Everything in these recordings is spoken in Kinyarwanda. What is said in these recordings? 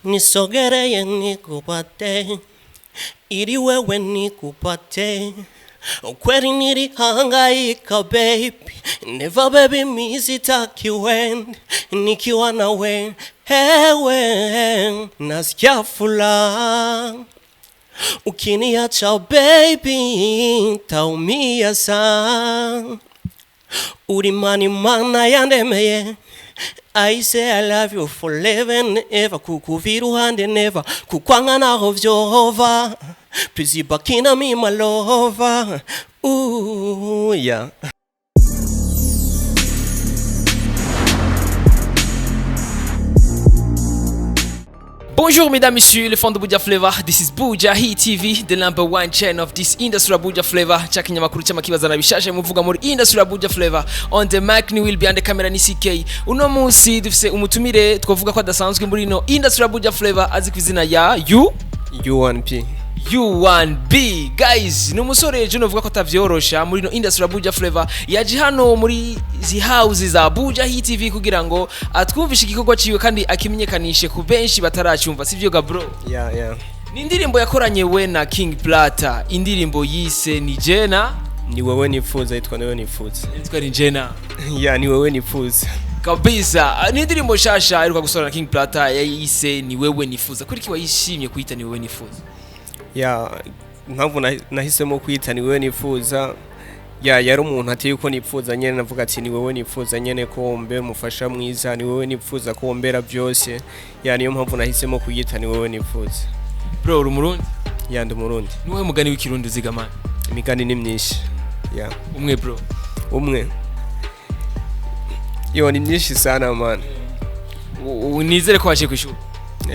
Nisogereye nikupate, ili wewe nikupate. Kweli nilihangaika baby, never baby mi sitaki wende. Nikiwa nawe hewe nasikia furaha. Ukiniacha baby taumia sana. Urimani mana yandemeye, I say I love you forever and ever. Kukuviruhande never, kukwangana hovyova. Please bakina me my lover. Ooh yeah. Bonjour mesdames, messieurs, les fans de Buja Flavor. This is Buja Hit TV, the number one channel of this industry of Buja Flavor. Chaki nyamakuru chama kibazana bishashe muvuga muri industry of Buja Flavor. On the mic ni will be on the camera ni CK. Uno munsi dufise umutumire twovuga ko adasanzwe muri no industry of Buja Flavor azi kwizina ya U1P. U1B guys, ni umusore ejo novuga ko atavyorosha muri no industry Buja Flavor. Yaje hano muri zi houses za Buja Hit TV kugira ngo atwumvishe igikorwa ciwe kandi akimenyekanishe ku benshi bataracyumva, sivyo gabro? Yeah. Ni indirimbo yakoranye we na King Plata, indirimbo yise ni Jena, ni wewe nifuza, yitwa ni wewe nifuza. Yitwa ni Jena. Yeah, ni wewe nifuza. Kabisa, ni indirimbo shasha iruka gusorana na King Plata yise ni wewe nifuza. Kuri kiwa yishimye kuita ni wewe nifuza. Ya mpamvu nahisemo kwita ni wewe nifuza, yari umuntu ateye uko nifuza nyene, navuga ati ni wewe nifuza nyene ko mbe mufasha mwiza, ni wewe nifuza ko mbera byose. Niyo mpamvu nahisemo kuyita ni wewe nifuza. Bro, uri Murundi? Ya ndi Murundi. Ni wewe mugani w'ikirundi uzigamana? Imigani ni myinshi. Ya umwe bro. Umwe yo ni myinshi sana man. Nizere ko waje kwishuri.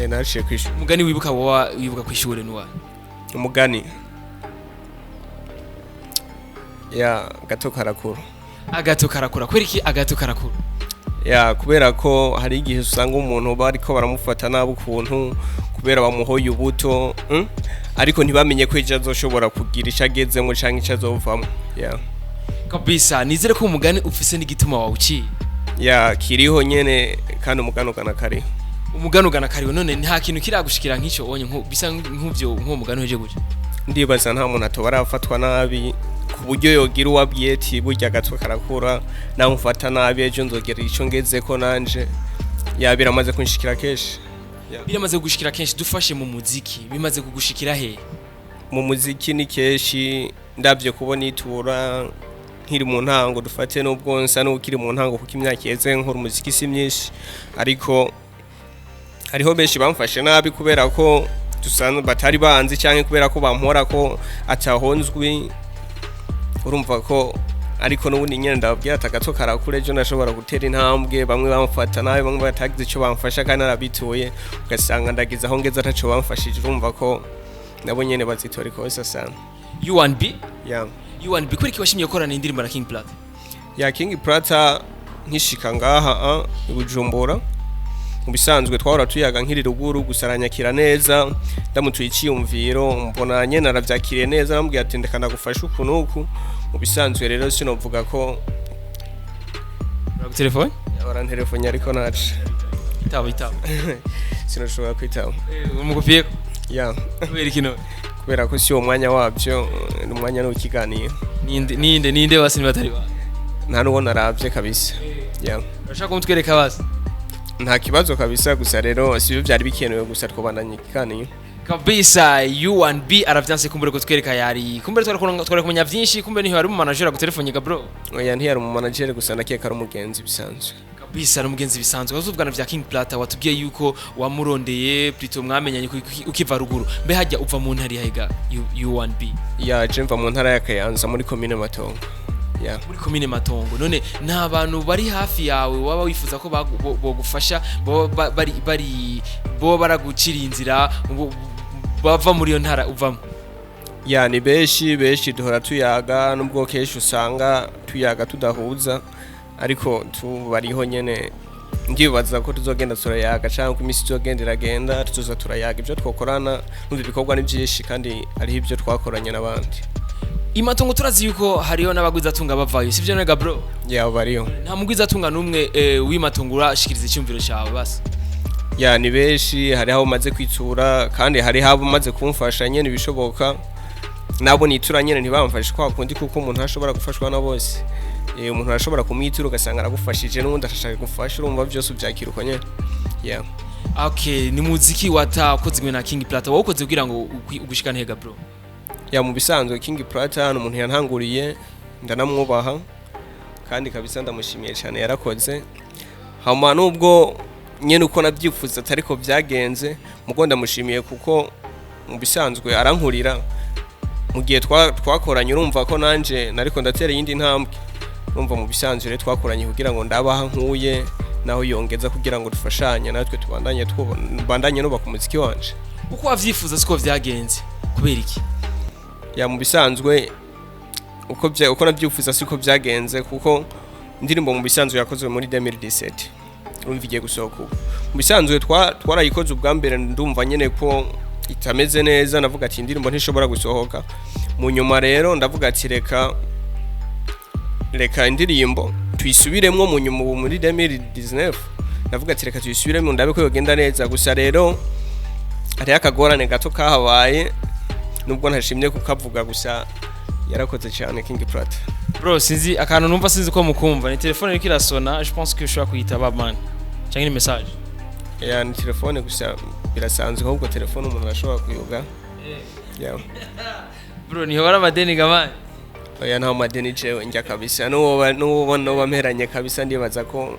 Naje kwishuri. Mugani wibuka kwishuri nuwa? Umugani ya gato karakuru. Agato karakura. Kweriki agato karakura? Ya kubera ko hari igihe usanga umuntu bariko baramufata nabi ukuntu kubera bamuhoye ubuto, ariko ntibamenye ko ejo azoshobora kugira icagezemo canke icazovamo. Ya kabisa, nizere ko umugani ufise n'igituma wawuciye. Ya kiriho nyene kandi umuganugana kariho. Umuganugana kariho, none nta kintu kiragushikira nk'ico onye bisa nk'uvyo nk'umugani heje guje. Ndibaza nta muntu atobarafatwa nabi ku buryo yogira uwabwiye ati burya gatwe karakura namufata nabi ejo nzogera ico ngezeko nanje. Ya biramaze kunshikira keshi. Biramaze kugushikira kenshi. Dufashe mu muziki, bimaze kugushikira he? Mu muziki ni keshi ndavye kubona itura nkiri mu ntango, dufate n'ubwo nsa n'ukiri mu ntango kuko imyaka yeze nkora umuziki si myinshi, ariko hariho benshi bamfashe nabi kubera ko dusanzwe batari banzi cyangwa kubera ko bampora ko atahonzwi. Urumva ko ariko n'ubundi nyene ndababwira atagato karakure ejo nashobora gutera intambwe. Bamwe bamfata nabi, bamwe batagize ico bamfasha kandi narabituye, ugasanga ndagize aho ngeze ataco bamfashije. Urumva ko nabo nyene bazitora ikosa sana. U1B? Yeah. U1B kuri kiwashimye gukorana indirimbo na King Plata? Ya King Plata nkishika ngaha Bujumbura, mu bisanzwe twahora tuyaga nkiri ruguru, gusaranyakira neza, ndamutuye iciyumviro mbona nyene aravyakiriye neza, namubwiye ati ndekana gufasha ukunuku. Mu bisanzwe rero sinovuga ko telefone telefone ariko naje itaba sinoshobora kwitaba umukupiye. Ya kubera kino, kubera ko si umwanya wabyo, n'umwanya no kiganiro. Ninde basi batari ba nta nuwo naravye kabisa. Ya urashaka kumutwereka basi? Nta kibazo kabisa, gusa rero sivyo byari bikenewe, gusa twobandanye kiganiro kabisa. U1B aravyanse kumbere ko twereka yari kumbere twari kumenya vyinshi, kumbere niho ari mu manager ku telefone ga bro. Oya ntiyari mu manager, gusa nakeka ari umugenzi bisanzwe. Kabisa ari umugenzi bisanzwe. Azuvugana vya King Plata watubwiye yuko wamurondeye plutôt mwamenyanye ukiva ruguru. Mbe hajya uva mu ntari haiga U1B? Ya je mva mu ntara ya Kayanza muri commune Matongo. Ya muri commune Matongo. None nta bantu bari hafi yawe waba wifuza ko bogufasha bo baragucira inzira bava muri yo ntara uvamo? Ya ni beshi duhora tuyaga, nubwo keshi usanga tuyaga tudahuza, ariko tubariho nyene. Ndibaza ko tuzogenda turayaga cyangwa ko imisi tuzogenda iragenda tuzoza turayaga ibyo twakorana, n'ubu bikorwa ni byinshi kandi ari ibyo twakoranye n'abandi. Imatongo turazi yuko hariho n'abagwiza tunga bavayo, sivyo nega bro? Ya bariho. Nta mugwiza tunga numwe w'imatongo urashikiriza icyumviro cyawe basi? ya ni benshi hari aho maze kwitura kandi hari habo maze kumfasha nyene bishoboka nabo nitura nyene ntibamfashe kwa kundi kuko umuntu ashobora gufashwa na bose umuntu arashobora kumwitura ugasanga aragufashije n'undi ashaka gufasha urumva byose ubyakiruka nyene yeah. Okay, ni muziki watakozwe na King Plata wakoze kugira ngo ugushikane hega bro. Ya mu bisanzwe King Plata ni umuntu yantanguriye ndanamwubaha kandi kabisa ndamushimiye cyane yarakoze hama nubwo nyene uko nabyifuza atariko byagenze mugo ndamushimiye kuko mu bisanzwe arankurira mu gihe twakoranye urumva ko nanje nariko ndatera yindi ntambwe urumva mu bisanzwe rero twakoranye kugira ngo ndabaha nkuye naho yongeza kugira ngo dufashanye natwe tubandanye no bakumuziki wanje uko wavyifuza siko vyagenze kubera iki ya mu bisanzwe uko nabyifuza siko byagenze kuko indirimbo mu bisanzwe yakozwe muri 2017 urumva igiye gusohoka mu bisanzwe twarayikoze ubwa mbere ndumva nyene ko itameze neza navuga ati indirimbo ntishobora gusohoka mu nyuma rero ndavuga ati reka indirimbo tuyisubiremwo mu nyuma muri 2019 navuga ati reka tuyisubiremwo ndabe ko yogenda neza gusa rero ari akagorane gato kahabaye nubwo ntashimye kukavuga gusa yarakoze cyane King Plata bro sinzi akantu numva sinzi ko mukumva ni telefone iri kirasona je pense que ushobora kuyitaba man cyangwa ni message ya ni telefone gusa birasanzwe ahubwo telefone umuntu ashobora kuyuga yeah. Bro ni hora madeni gamani oya nta madeni jewe njya kabisa n'uwo bamperanye kabisa ndibaza ko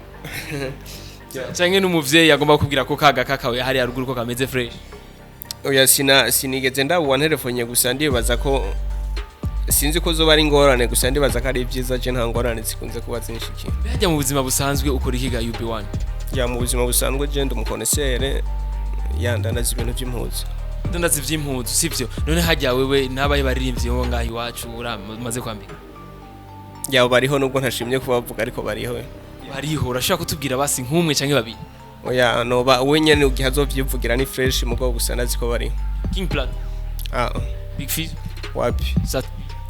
cyangwa n'umuvyeyi agomba kubwira ko kaga kakawe hari haruguru ko kameze fresh oya sinigeze ndabuwa telefonye gusa ndibaza ko sinzi ko zoba ari ngorane gusa ndibaza ko ari byiza je nta ngorane zikunze kuba zinshiki bajya mu buzima busanzwe ukora ikiga UB1 ya mu buzima busanzwe je ndumukonesere yandanaza ibintu by'impuzu ndandaza ivy'impuzu sivyo none hajya wewe nabaye baririmbye ngo ngahi wacu uramaze kwambika ya bariho nubwo ntashimye kubavuga ariko bariho urashaka kutubwira basi nk'umwe canke babiri oya noba wenyene ugihazovyivugira ni fresh mugo gusa nazi ko bariho King Plata Big Fizz wapi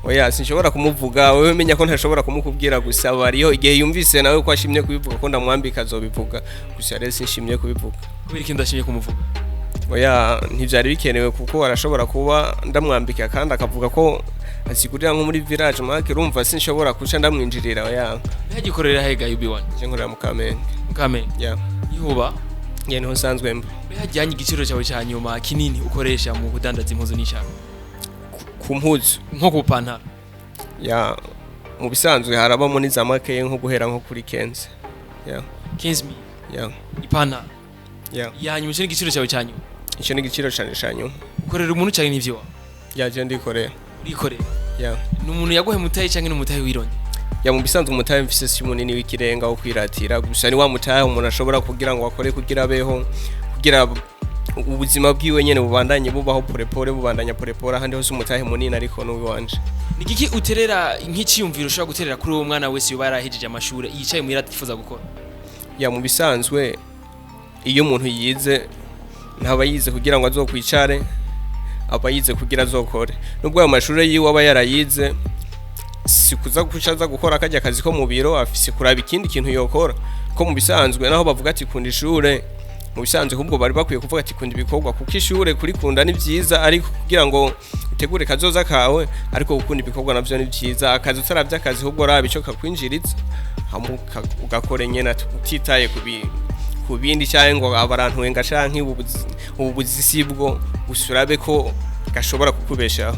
oya sinshobora kumuvuga wewe menya ko ntashobora kumukubwira gusa bariho igihe yumvise nawe ko ashimye kubivuga ko ndamwambika azobivuga gusa rero sinshimye kubivuga kubera iki ndashimye kumuvuga oya ntivyari bikenewe kuko arashobora kuba ndamwambika kandi akavuga ko asigurira nko muri village market urumva sinshobora kuca ndamwinjirira oya yagikorera hega UB1 je nkorera mu Kamenge ya ihuba yene ho sanzwe mba yajyanye igiciro cyawe cya nyuma kinini ukoresha mu kudandaza impuzu n'ishaka ku mpuzu nko ku pantaro ya mu bisanzwe harabamo n'izamake nko guhera nko kuri 15 ya 15000 ya ipantaro ya yanyuma cyo igiciro cyawe cya nyuma icyo ni igiciro cyane cyane ukorera umuntu cyane n'ivyo yaje ndikorera ya n'umuntu yaguhe mutaye cyangwa n'umutaye wironye ya mu bisanzwe umutaye mfise si munini w'ikirenga wo kwiratira gusa ni wa mutaye umuntu ashobora kugira ngo akore kugira abeho kugira ubuzima bwiwe nyene bubandanye bubaho porepore bubandanya porepore ahandi hose umutahe munini ariko no wiwanje nigiki uterera nk'iciyumviro ushobora guterera kuri uwo mwana wese yoba yarahejije amashure yicaye mu iratifuza gukora ya mu bisanzwe iyo umuntu yize ntaba yize kugira ngo azokwicare aba yize kugira azokore nubwo ayo mashure yiwe aba yarayize sikuza kucaza gukora akajya akazi ko mu biro afise kuraba ikindi kintu yokora ko mu bisanzwe naho bavuga ati kunda ishure mu bisanzwe ahubwo bari bakwiye kuvuga ati kunda ibikorwa kuko ishure kuri kunda ni byiza ariko kugira ngo utegure kazoza kawe ariko gukunda ibikorwa navyo ni byiza akazi utaravye akazi ahubwo raba ico kakwinjiriza hamuka ugakore nyene utitaye ku bindi cyangwa ngo abantu wenga canke ubuzisi bwo usurabe ko gashobora kukubeshaho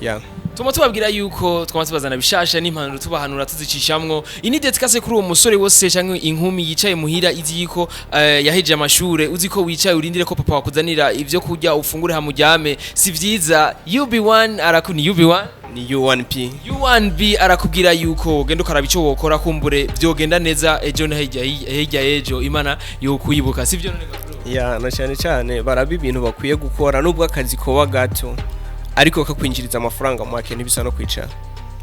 ya tuma tubabwira yuko twamaze bazana bishasha n'impanuro tubahanura tuzicishamwo inidete kase kuri uwo musore wose cyangwa inkumi yicaye muhira izi yiko yaheje amashure uzi ko wicaye urindire ko papa wakuzanira ivyo kurya ufungure hamujyame si vyiza UB1 arakuni UB1 ni U1P U1B arakubwira yuko genda ukaraba ico wokora kumbure byogenda neza ejo hejya ejo imana yo kuyibuka sivyo none ya na cyane baraba ibintu bakwiye gukora nubwo akazi koba gato ariko kakwinjiriza amafaranga mu makene bisa no kwicara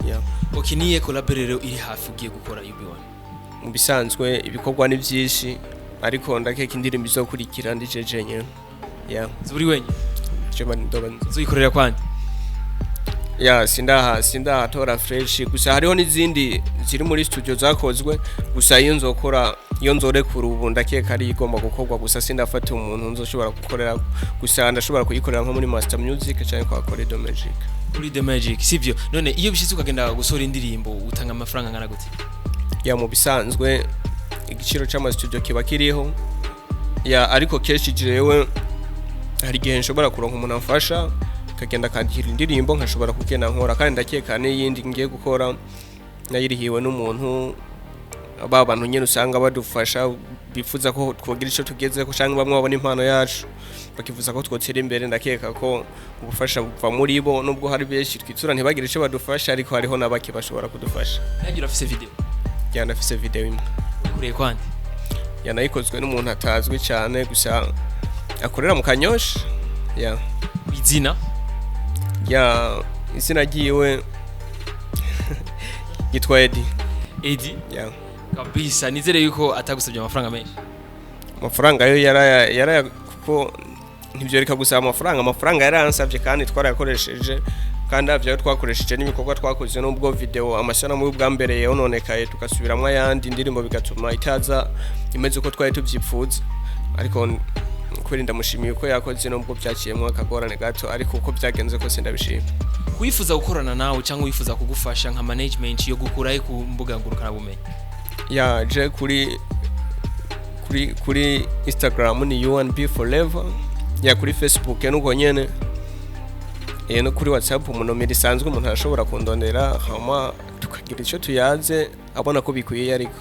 ya okiniye collaborero iri hafi ugiye gukora UB1 mu bisanzwe ibikorwa ni byinshi ariko ndakeka indirimbo izokurikira ndijeje nyene ya zuri wenye cyo ndoba zoyikorera kwandi ya sindaha tora fresh gusa hariho n'izindi ziri muri studio zakozwe gusa iyo nzokora iyo nzorekura ubu ndakeka ari igomba gukorwa gusa sindafata umuntu nzoshobora gukorera gusa ndashobora kuyikorera nko muri Master Music cyangwa kwa Corridor Magic. Corridor Magic sivyo? None iyo bishitse ukagenda gusora indirimbo utanga amafaranga ngana gute? Ya mu bisanzwe igiciro cy'ama studio kiba kiriho. Ya ariko keshi jewe hari gihe nshobora kuronka umuntu amfasha kagenda kandikira indirimbo nkashobora kugenda nkora kandi ndakeka n'iyindi ngiye gukora nayirihiwe n'umuntu abantu nyene usanga badufasha bifuza ko twogira ico tugeze ko cyangwa bamwe babona impano yacu bakifuza ko twotera imbere ndakeka ko ubufasha buva muri bo nubwo hari benshi twitsura ntibagire ico badufasha ariko hariho nabaki bashobora kudufasha. Yagira afise video. Yana afise video imwe. Kuriye kwande? Yanayikozwe n'umuntu atazwi cyane gusa akorera mu Kanyosha. Ya. Izina? Ya izina giwe yitwa Eddie. Eddie? Ya. Kabisa nizere yuko atagusabye amafaranga menshi. Amafaranga yo yara kuko ntibyo reka gusaba amafaranga yaransabye kandi twarayakoresheje kandi avyo twakoresheje n'ibikorwa twakoze n'ubwo video amashyana mu bwambereye yononekaye tukasubiramwe ayandi indirimbo bigatuma itaza imeze uko twari tuvyipfuza ariko kweri ndamushimiye uko yakoze n'ubwo byakiyemwe akagorane gato ariko uko byagenze ko sindabishima. Wifuza gukorana nawe cyangwa wifuza kugufasha nka management yo gukuraho ku mbuga ngurukana bumenyi? Ya je kuri Instagram ni UNB Forever, ya kuri Facebook nuko nyene no kuri WhatsApp umunomero isanzwe umuntu arashobora kundondera hama tukagira icyo tuyaze abona ko bikwiye ariko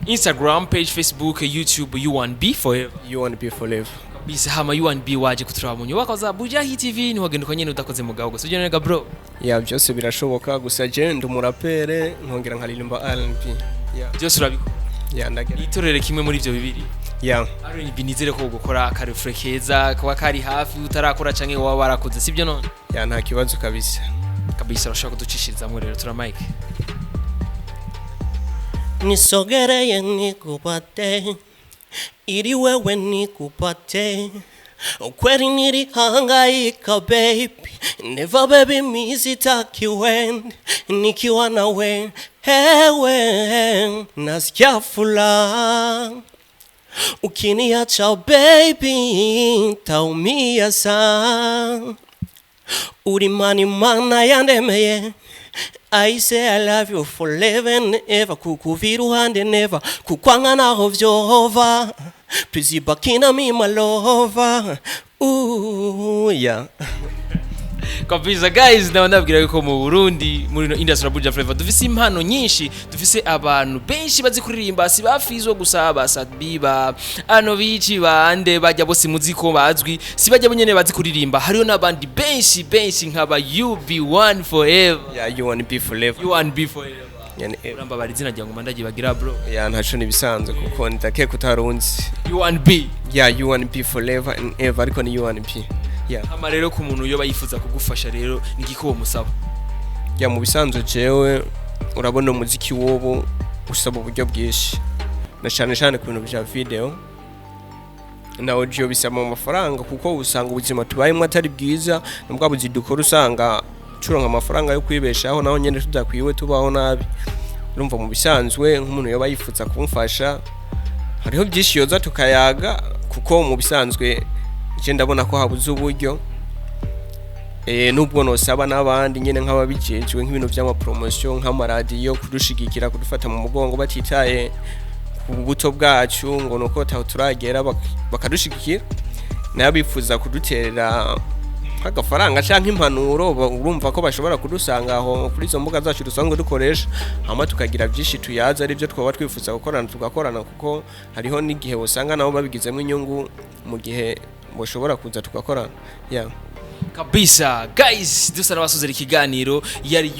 Instagram page, Facebook, YouTube UNB Forever. UNB Forever. Kabisa hama UNB waje kuturaba mu nyubako za Buja Hit TV ni wagenda nyene udakoze mugabo gusa ujye nega bro. Ya byose birashoboka gusa je ndumurapere nkongera nkaririmba R&B. Ya byose urabiko. Ya ndagera. Itorere kimwe muri ivyo bibiri. Ya. R&B nizere ko gukora akarefre keza kwa kari hafi utarakora canke waba warakoze sibyo none? Ya nta kibazo kabisa. Kabisa urashaka kuducishirizamwe rero tura mic. Nisogereye nikupate ili wewe nikupate ukweli nilihangaika baby never baby misitaki wende nikiwa nawe hewe nasikia fula ukiniacha baby taumia sana urimani mana yandemeye I say I love you forever and ever kukuviruhande never kukwanga naho vyova please ibakina me my lover ooh yeah. Kabisa guys ndababwira yuko mu Burundi muri no industry Buja Flavor dufise impano nyinshi dufise abantu benshi bazi kuririmba si bafizwe gusaba Sadbiba ano bici bande bajya bose muziko bazwi si bajya bonyene bazi kuririmba hariyo nabandi benshi nkaba UB1 Forever. Ya UNB Forever. UNB Forever. Yani uramba bari zina ryango mandaje bagira bro. Ya ntaco nibisanzwe kuko ndakeka utarunzi. UNB. Ya UNB Forever and ever ariko ni UNB. Ya. Hama rero ku muntu yoba yifuza kugufasha rero ngiko musaba. Ya mu bisanzwe jewe urabona umuziki wobo usaba uburyo bwinshi. Na cyane ku bintu bya video. Na audio bisaba amafaranga kuko usanga ubuzima tubayemo atari bwiza nubwo buzi dukora usanga curonka amafaranga yo kwibeshaho naho nyene tudakwiwe tubaho nabi. Urumva mu bisanzwe nk'umuntu yoba yifuza kumfasha hariho byinshi yoza tukayaga kuko mu bisanzwe je ndabona ko habuze uburyo nubwo nosaba n'abandi nyene nk'ababijejwe nk'ibintu by'ama promotion nk'amaradiyo kudushigikira kudufata mu mugongo batitaye ku buto bwacu ngo nuko taho turagera bakadushigikira nabifuza kuduterera nk'agafaranga canke impanuro urumva ko bashobora kudusanga aho kuri izo mbuga zacu dusanzwe dukoresha hama tukagira byinshi tuyaza ari byo twaba twifuza gukorana tugakorana kuko hariho n'igihe usanga nabo babigizemo inyungu mu gihe boshobora kuza tugakorana. Ya. Kabisa guys dusana basuzera ikiganiro yari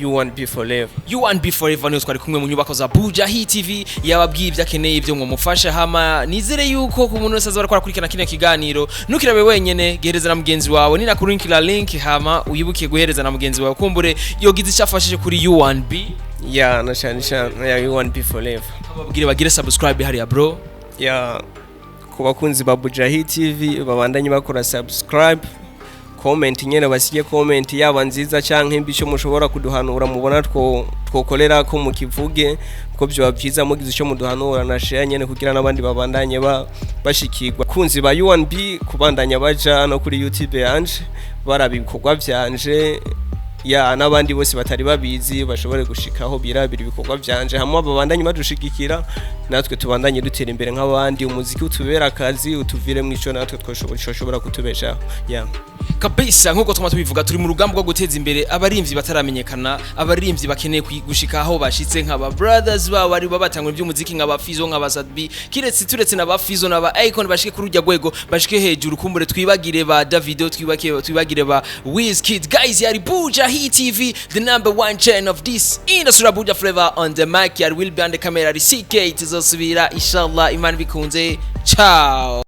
UNB Forever. UNB Forever niyo twari kumwe mu nyubako za Buja Hit TV yababwiye ibyakeneye ibyo ngo mufasha hama nizere yuko ku muntu wese azora kurikana kino kiganiro nukirabe wenyene gereza na mugenzi wawe ni nakurinkira link hama uyibukiye guhereza na mugenzi wawe kumbure yogize cyafashije kuri UNB. Ya na cyane ya UNB Forever. Ababwire bagire subscribe hariya bro. Ya kubakunzi ba Buja Hit TV babandanye bakora subscribe comment nyene basige comment yaba nziza canke mbi cyo mushobora kuduhanura mubona twokolera ko mukivuge ko byo byiza mugize icyo muduhanura na share nyene kugira n'abandi babandanye bashikirwa kunzi ba UNB kubandanya baja no kuri YouTube yanje barabikorwa byanje ya n'abandi bose batari babizi bashobore gushikaho birabira ibikorwa byanje hamwe babandanye badushigikira natwe tubandanye dutera imbere nk'abandi umuziki utubera akazi utuvire mu ico natwe twoshobora kutubesha ya kabisa nkuko twama tubivuga turi mu rugamba rwo guteza imbere abarimvyi bataramenyekana abarimvyi bakeneye gushikaho bashitse nk'aba brothers babo bari babatangura iby'umuziki nk'aba Fizo nk'aba Sadbi kiretse turetse n'aba Fizo n'aba Icon bashike kuri urya gwego bashike hejuru kumbure twibagire ba Davido twibagire ba Wizkid guys yari Buja Hit TV the #1 channel of this industry Buja Flavor on the mic yari will be on the camera CK tuzosubira inshallah imana bikunze ciao